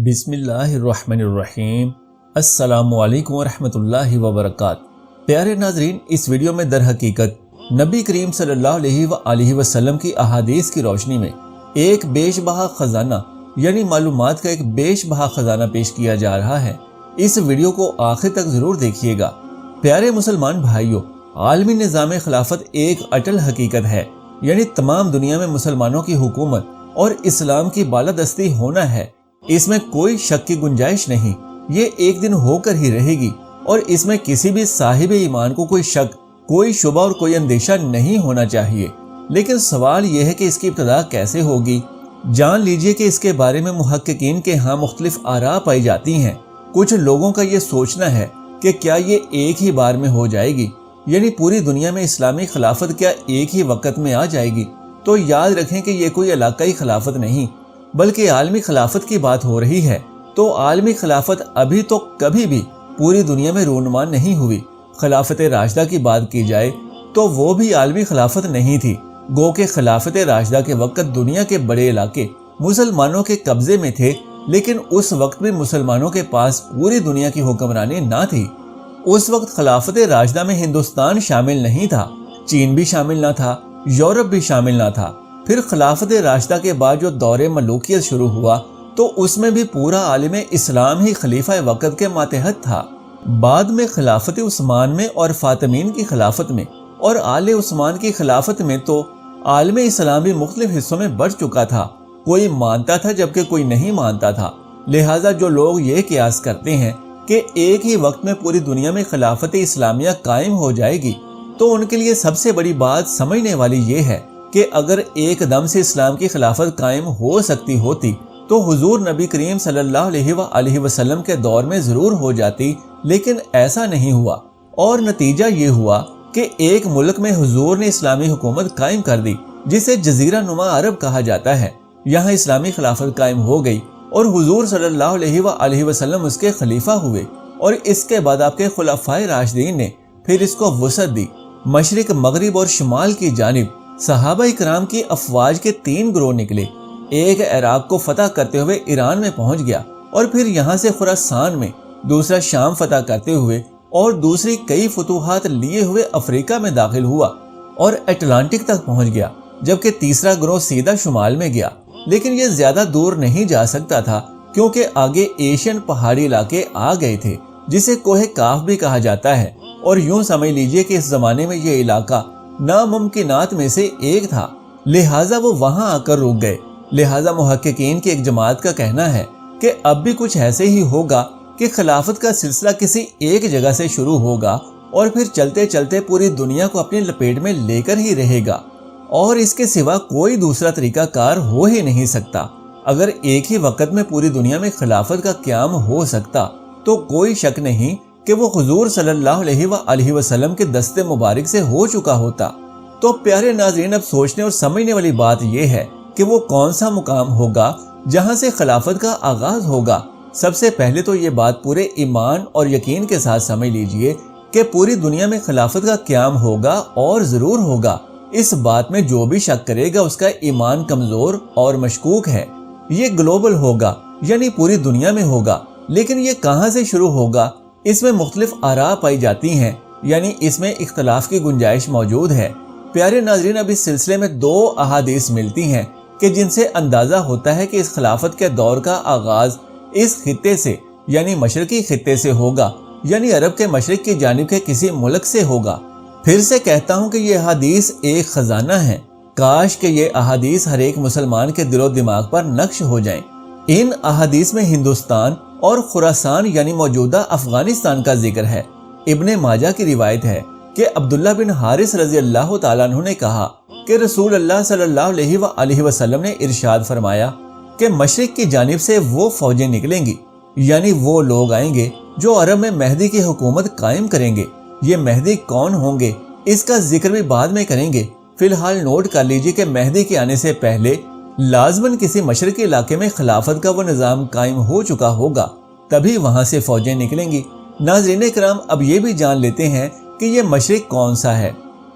بسم اللہ الرحمن الرحیم۔ السلام علیکم ورحمۃ اللہ وبرکاتہ۔ پیارے ناظرین، اس ویڈیو میں در حقیقت نبی کریم صلی اللہ علیہ وآلہ وسلم کی احادیث کی روشنی میں ایک بیش بہا خزانہ یعنی معلومات کا ایک بیش بہا خزانہ پیش کیا جا رہا ہے۔ اس ویڈیو کو آخر تک ضرور دیکھیے گا۔ پیارے مسلمان بھائیوں، عالمی نظام خلافت ایک اٹل حقیقت ہے، یعنی تمام دنیا میں مسلمانوں کی حکومت اور اسلام کی بالادستی ہونا ہے۔ اس میں کوئی شک کی گنجائش نہیں، یہ ایک دن ہو کر ہی رہے گی، اور اس میں کسی بھی صاحب ایمان کو کوئی شک، کوئی شبہ اور کوئی اندیشہ نہیں ہونا چاہیے۔ لیکن سوال یہ ہے کہ اس کی ابتدا کیسے ہوگی؟ جان لیجئے کہ اس کے بارے میں محققین کے ہاں مختلف آراء پائی جاتی ہیں۔ کچھ لوگوں کا یہ سوچنا ہے کہ کیا یہ ایک ہی بار میں ہو جائے گی، یعنی پوری دنیا میں اسلامی خلافت کیا ایک ہی وقت میں آ جائے گی؟ تو یاد رکھیں کہ یہ کوئی علاقائی خلافت نہیں بلکہ عالمی خلافت کی بات ہو رہی ہے۔ تو عالمی خلافت ابھی تو کبھی بھی پوری دنیا میں رونما نہیں ہوئی۔ خلافت راشدہ کی بات کی جائے تو وہ بھی عالمی خلافت نہیں تھی، گو کہ خلافت راشدہ کے وقت دنیا کے بڑے علاقے مسلمانوں کے قبضے میں تھے، لیکن اس وقت بھی مسلمانوں کے پاس پوری دنیا کی حکمرانی نہ تھی۔ اس وقت خلافت راشدہ میں ہندوستان شامل نہیں تھا، چین بھی شامل نہ تھا، یورپ بھی شامل نہ تھا۔ پھر خلافت راشدہ کے بعد جو دور ملوکیت شروع ہوا تو اس میں بھی پورا عالم اسلام ہی خلیفہ وقت کے ماتحت تھا۔ بعد میں خلافت عثمان میں اور فاطمین کی خلافت میں اور آل عثمان کی خلافت میں تو عالم اسلام بھی مختلف حصوں میں بڑھ چکا تھا، کوئی مانتا تھا جبکہ کوئی نہیں مانتا تھا۔ لہٰذا جو لوگ یہ قیاس کرتے ہیں کہ ایک ہی وقت میں پوری دنیا میں خلافت اسلامیہ قائم ہو جائے گی، تو ان کے لیے سب سے بڑی بات سمجھنے والی یہ ہے کہ اگر ایک دم سے اسلام کی خلافت قائم ہو سکتی ہوتی تو حضور نبی کریم صلی اللہ علیہ وآلہ وسلم کے دور میں ضرور ہو جاتی، لیکن ایسا نہیں ہوا، اور نتیجہ یہ ہوا کہ ایک ملک میں حضور نے اسلامی حکومت قائم کر دی جسے جزیرہ نما عرب کہا جاتا ہے۔ یہاں اسلامی خلافت قائم ہو گئی اور حضور صلی اللہ علیہ وآلہ وسلم اس کے خلیفہ ہوئے، اور اس کے بعد آپ کے خلفائے راشدین نے پھر اس کو وسعت دی۔ مشرق، مغرب اور شمال کی جانب صحابہ اکرام کی افواج کے 3 گروہ نکلے۔ ایک عراق کو فتح کرتے ہوئے ایران میں پہنچ گیا، اور پھر یہاں سے خراسان میں، دوسرا شام فتح کرتے ہوئے اور دوسری کئی فتوحات لیے ہوئے افریقہ میں داخل ہوا اور اٹلانٹک تک پہنچ گیا، جبکہ تیسرا گروہ سیدھا شمال میں گیا۔ لیکن یہ زیادہ دور نہیں جا سکتا تھا کیونکہ آگے ایشین پہاڑی علاقے آ گئے تھے جسے کوہ کاف بھی کہا جاتا ہے، اور یوں سمجھ لیجئے کہ اس زمانے میں یہ علاقہ ناممکنات میں سے ایک تھا، لہٰذا وہ وہاں آ کر رک گئے۔ لہٰذا محققین کی ایک جماعت کا کہنا ہے کہ اب بھی کچھ ایسے ہی ہوگا کہ خلافت کا سلسلہ کسی ایک جگہ سے شروع ہوگا اور پھر چلتے چلتے پوری دنیا کو اپنی لپیٹ میں لے کر ہی رہے گا، اور اس کے سوا کوئی دوسرا طریقہ کار ہو ہی نہیں سکتا۔ اگر ایک ہی وقت میں پوری دنیا میں خلافت کا قیام ہو سکتا تو کوئی شک نہیں کہ وہ حضور صلی اللہ علیہ وآلہ وسلم کے دست مبارک سے ہو چکا ہوتا۔ تو پیارے ناظرین، اب سوچنے اور سمجھنے والی بات یہ ہے کہ وہ کون سا مقام ہوگا جہاں سے خلافت کا آغاز ہوگا۔ سب سے پہلے تو یہ بات پورے ایمان اور یقین کے ساتھ سمجھ لیجئے کہ پوری دنیا میں خلافت کا قیام ہوگا اور ضرور ہوگا۔ اس بات میں جو بھی شک کرے گا اس کا ایمان کمزور اور مشکوک ہے۔ یہ گلوبل ہوگا، یعنی پوری دنیا میں ہوگا، لیکن یہ کہاں سے شروع ہوگا؟ اس میں مختلف آراء پائی جاتی ہیں، یعنی اس میں اختلاف کی گنجائش موجود ہے۔ پیارے ناظرین، اب اس سلسلے میں 2 احادیث ملتی ہیں کہ جن سے اندازہ ہوتا ہے کہ اس خلافت کے دور کا آغاز اس خطے سے، یعنی مشرقی خطے سے ہوگا، یعنی عرب کے مشرق کی جانب کے کسی ملک سے ہوگا۔ پھر سے کہتا ہوں کہ یہ احادیث ایک خزانہ ہے، کاش کہ یہ احادیث ہر ایک مسلمان کے دل و دماغ پر نقش ہو جائیں۔ ان احادیث میں ہندوستان اور خراسان یعنی موجودہ افغانستان کا ذکر ہے۔ ابن ماجہ کی روایت ہے کہ عبداللہ بن حارث رضی اللہ تعالیٰ عنہ نے کہا کہ رسول اللہ صلی اللہ علیہ وآلہ وسلم نے ارشاد فرمایا کہ مشرق کی جانب سے وہ فوجیں نکلیں گی، یعنی وہ لوگ آئیں گے جو عرب میں مہدی کی حکومت قائم کریں گے۔ یہ مہدی کون ہوں گے اس کا ذکر بھی بعد میں کریں گے۔ فی الحال نوٹ کر لیجئے کہ مہدی کے آنے سے پہلے لازماً کسی مشرقی علاقے میں خلافت کا وہ نظام قائم ہو چکا ہوگا، تبھی وہاں سے فوجیں نکلیں گی۔ ناظرین کرام، اب یہ بھی جان لیتے ہیں کہ یہ مشرق کون سا ہے۔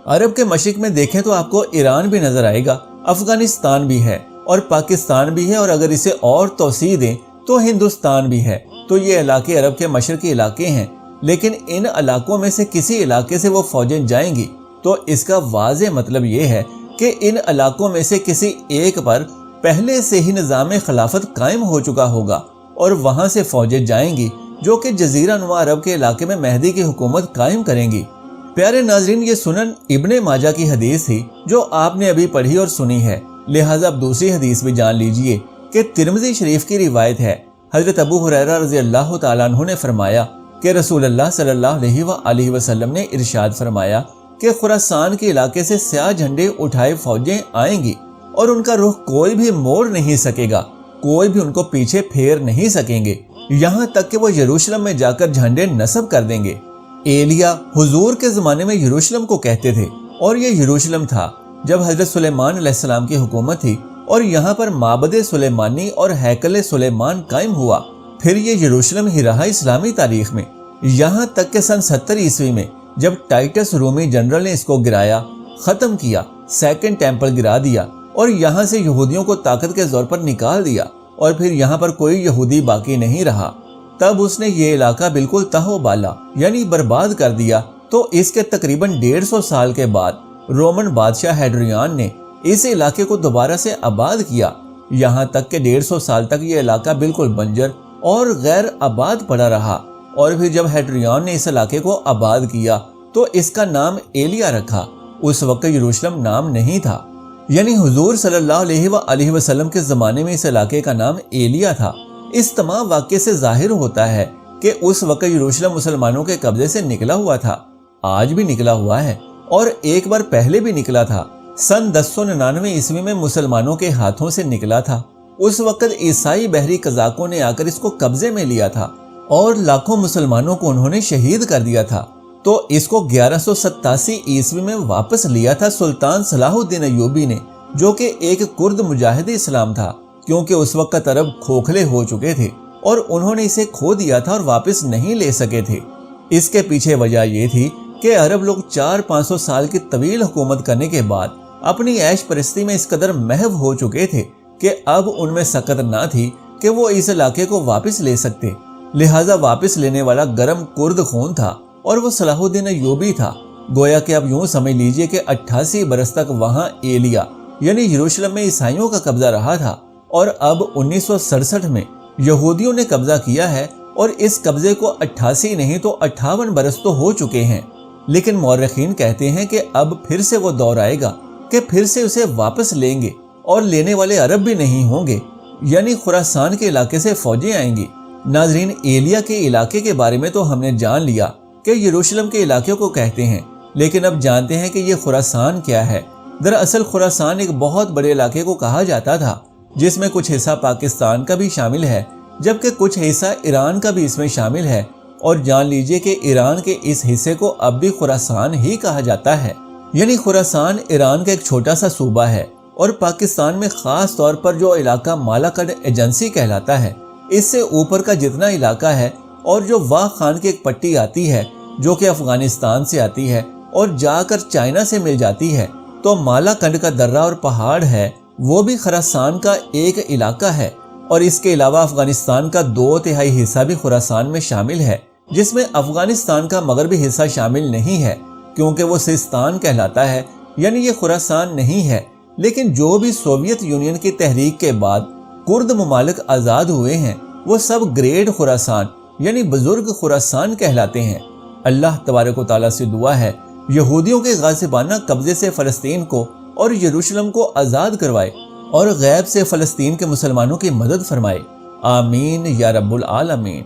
عرب کے مشرق میں دیکھیں تو آپ کو ایران بھی نظر آئے گا، افغانستان بھی ہے اور پاکستان بھی ہے، اور اگر اسے اور توسیع دیں تو ہندوستان بھی ہے، تو یہ علاقے عرب کے مشرقی علاقے ہیں، لیکن ان علاقوں میں سے کسی علاقے سے وہ فوجیں جائیں گی تو اس کا واضح مطلب یہ ہے کہ ان علاقوں میں سے کسی ایک پر پہلے سے ہی نظام خلافت قائم ہو چکا ہوگا اور وہاں سے فوجیں جائیں گی جو کہ جزیرہ نما عرب کے علاقے میں مہدی کی حکومت قائم کریں گی۔ پیارے ناظرین، یہ سنن ابن ماجہ کی حدیث تھی جو آپ نے ابھی پڑھی اور سنی ہے، لہٰذا اب دوسری حدیث بھی جان لیجئے کہ ترمذی شریف کی روایت ہے۔ حضرت ابو ہریرہ رضی اللہ تعالیٰ عنہ نے فرمایا کہ رسول اللہ صلی اللہ علیہ وآلہ وسلم نے ارشاد فرمایا کہ خراسان کے علاقے سے سیاہ جھنڈے اٹھائے فوجیں آئیں گی اور ان کا رخ کوئی بھی موڑ نہیں سکے گا، کوئی بھی ان کو پیچھے پھیر نہیں سکیں گے، یہاں تک کہ وہ یروشلم میں جا کر جھنڈے نصب کر دیں گے۔ ایلیا حضور کے زمانے میں یروشلم کو کہتے تھے اور یہ یروشلم تھا جب حضرت سلیمان علیہ السلام کی حکومت تھی اور یہاں پر معبد سلیمانی اور ہیکل سلیمان قائم ہوا۔ پھر یہ یروشلم ہی رہا اسلامی تاریخ میں، یہاں تک کہ سن 70 عیسوی میں جب ٹائٹس رومی جنرل نے اس کو گرایا، ختم کیا، سیکنڈ ٹیمپل گرا دیا اور یہاں سے یہودیوں کو طاقت کے زور پر نکال دیا اور پھر یہاں پر کوئی یہودی باقی نہیں رہا، تب اس نے یہ علاقہ بالکل تہو بالا یعنی برباد کر دیا۔ تو اس کے تقریباً 150 سال کے بعد رومن بادشاہ ہیڈریان نے اس علاقے کو دوبارہ سے آباد کیا، یہاں تک کہ 150 سال تک یہ علاقہ بالکل بنجر اور غیر آباد پڑا رہا، اور پھر جب ہیڈریان نے اس علاقے کو آباد کیا تو اس کا نام ایلیا رکھا۔ اس وقت یروشلم نام نہیں تھا، یعنی حضور صلی اللہ علیہ وآلہ وسلم کے زمانے میں اس علاقے کا نام ایلیا تھا۔ اس تمام واقعے سے ظاہر ہوتا ہے کہ اس وقت یروشلم مسلمانوں کے قبضے سے نکلا ہوا تھا، آج بھی نکلا ہوا ہے اور ایک بار پہلے بھی نکلا تھا۔ سن 1099 عیسوی میں مسلمانوں کے ہاتھوں سے نکلا تھا۔ اس وقت عیسائی بحری قزاقوں نے آ کر اس کو قبضے میں لیا تھا اور لاکھوں مسلمانوں کو انہوں نے شہید کر دیا تھا۔ تو اس کو 1187 عیسوی میں واپس لیا تھا سلطان صلاح الدین ایوبی نے، جو کہ ایک کرد مجاہد اسلام تھا، کیونکہ اس وقت عرب کھوکھلے ہو چکے تھے اور انہوں نے اسے کھو دیا تھا اور واپس نہیں لے سکے تھے۔ اس کے پیچھے وجہ یہ تھی کہ عرب لوگ 400-500 سال کی طویل حکومت کرنے کے بعد اپنی عیش پرستی میں اس قدر محو ہو چکے تھے کہ اب ان میں سکت نہ تھی کہ وہ اس علاقے کو واپس لے سکتے، لہٰذا واپس لینے والا گرم کرد خون تھا اور وہ صلاح الدین ایوبی تھا۔ گویا کہ اب یوں سمجھ لیجئے کہ 88 برس تک وہاں ایلیا یعنی یروشلم میں عیسائیوں کا قبضہ رہا تھا، اور اب 1967 میں یہودیوں نے قبضہ کیا ہے اور اس قبضے کو 88 نہیں تو 58 برس تو ہو چکے ہیں۔ لیکن مورخین کہتے ہیں کہ اب پھر سے وہ دور آئے گا کہ پھر سے اسے واپس لیں گے اور لینے والے عرب بھی نہیں ہوں گے، یعنی خراسان کے علاقے سے فوجیں آئیں گی۔ ناظرین، ایلیا کے علاقے کے بارے میں تو ہم نے جان لیا کہ یروشلم کے علاقے کو کہتے ہیں، لیکن اب جانتے ہیں کہ یہ خراسان کیا ہے۔ دراصل خراسان ایک بہت بڑے علاقے کو کہا جاتا تھا جس میں کچھ حصہ پاکستان کا بھی شامل ہے، جبکہ کچھ حصہ ایران کا بھی اس میں شامل ہے، اور جان لیجئے کہ ایران کے اس حصے کو اب بھی خراسان ہی کہا جاتا ہے۔ یعنی خراسان ایران کا ایک چھوٹا سا صوبہ ہے، اور پاکستان میں خاص طور پر جو علاقہ مالاکنڈ ایجنسی کہلاتا ہے، اس سے اوپر کا جتنا علاقہ ہے اور جو واہ خان کی ایک پٹی آتی ہے جو کہ افغانستان سے آتی ہے اور جا کر چائنا سے مل جاتی ہے، تو مالاکنڈ کا درہ اور پہاڑ ہے وہ بھی خراسان کا ایک علاقہ ہے، اور اس کے علاوہ افغانستان کا 2/3 حصہ بھی خراسان میں شامل ہے، جس میں افغانستان کا مغربی حصہ شامل نہیں ہے کیونکہ وہ سیستان کہلاتا ہے، یعنی یہ خراسان نہیں ہے۔ لیکن جو بھی سوویت یونین کی تحریک کے بعد کرد ممالک آزاد ہوئے ہیں وہ سب گریٹ خراسان یعنی بزرگ خراسان کہلاتے ہیں۔ اللہ تبارک و تعالیٰ سے دعا ہے یہودیوں کے غاصبانہ قبضے سے فلسطین کو اور یروشلم کو آزاد کروائے اور غیب سے فلسطین کے مسلمانوں کی مدد فرمائے، آمین یا رب العالمین۔